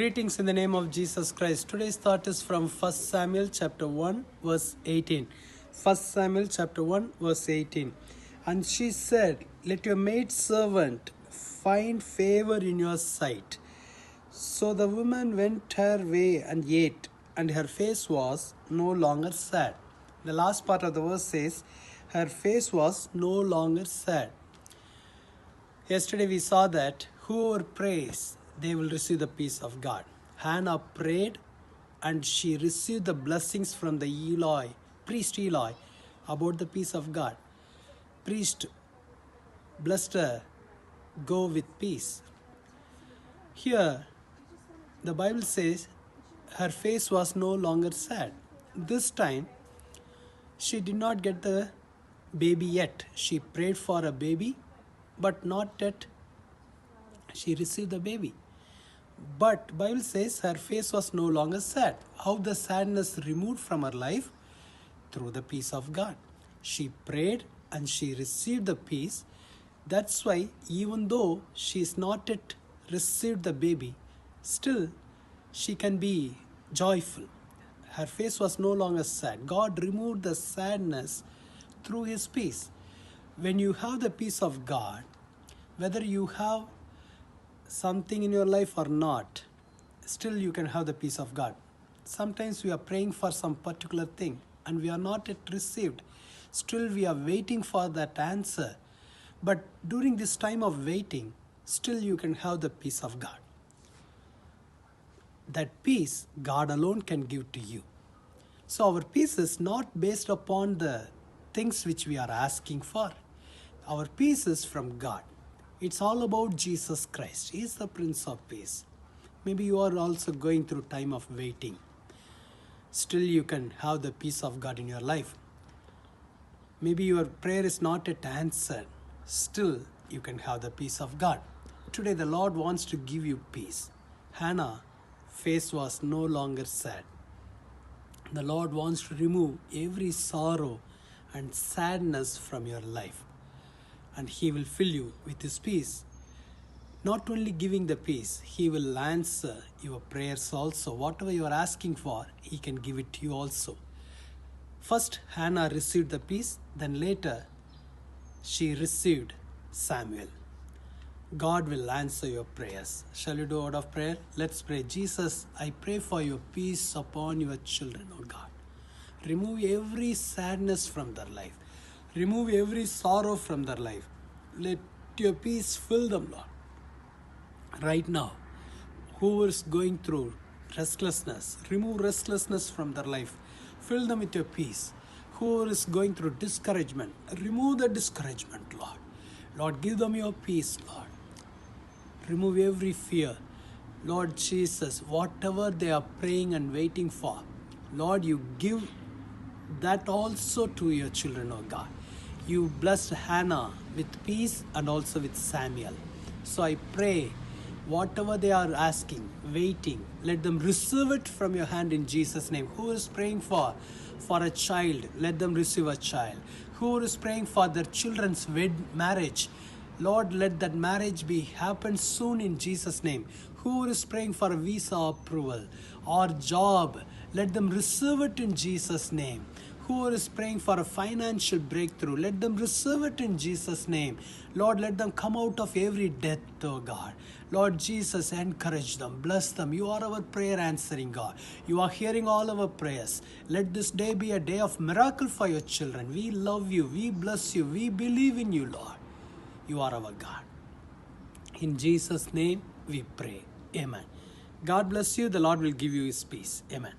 Greetings in the name of Jesus Christ. Today's thought is from 1 Samuel chapter 1 verse 18. 1 Samuel chapter 1 verse 18. And she said, "Let your maidservant find favor in your sight." So the woman went her way and ate, and her face was no longer sad. The last part of the verse says, her face was no longer sad. Yesterday we saw that whoever prays, they will receive the peace of God. Hannah prayed and she received the blessings from the priest Eli, about the peace of God. Priest blessed her, go with peace. Here, the Bible says her face was no longer sad. This time, she did not get the baby yet. She prayed for a baby, but not yet she received the baby. But Bible says her face was no longer sad. How the sadness removed from her life? Through the peace of God. She prayed and she received the peace. That's why even though she is not yet received the baby, still she can be joyful. Her face was no longer sad. God removed the sadness through His peace. When you have the peace of God, whether you have something in your life or not, still you can have the peace of God. Sometimes we are praying for some particular thing and we are not yet received. Still we are waiting for that answer. But during this time of waiting, still you can have the peace of God. That peace God alone can give to you. So our peace is not based upon the things which we are asking for. Our peace is from God. It's all about Jesus Christ. He is the Prince of Peace. Maybe you are also going through time of waiting. Still you can have the peace of God in your life. Maybe your prayer is not yet answered. Still you can have the peace of God. Today the Lord wants to give you peace. Hannah's face was no longer sad. The Lord wants to remove every sorrow and sadness from your life. And He will fill you with His peace. Not only giving the peace, He will answer your prayers also. Whatever you are asking for, He can give it to you also. First, Hannah received the peace. Then later, she received Samuel. God will answer your prayers. Shall you do a word of prayer? Let's pray. Jesus, I pray for your peace upon your children, oh God. Remove every sadness from their life. Remove every sorrow from their life. Let your peace fill them, Lord. Right now, who is going through restlessness, remove restlessness from their life. Fill them with your peace. Who is going through discouragement, remove the discouragement, Lord. Lord, give them your peace, Lord. Remove every fear. Lord Jesus, whatever they are praying and waiting for, Lord, you give that also to your children, oh God. You blessed Hannah with peace and also with Samuel. So I pray, whatever they are asking, waiting, let them receive it from your hand in Jesus' name. Who is praying for a child, let them receive a child. Who is praying for their children's marriage, Lord, let that marriage be happen soon in Jesus' name. Who is praying for a visa approval or job, let them receive it in Jesus' name. Who is praying for a financial breakthrough, let them receive it in Jesus' name. Lord, let them come out of every death, oh God. Lord Jesus, encourage them, bless them. You are our prayer answering God. You are hearing all our prayers. Let this day be a day of miracle for your children. We love you, we bless you, we believe in you, Lord. You are our God. In Jesus' name we pray. Amen. God bless you. The Lord will give you His peace. Amen.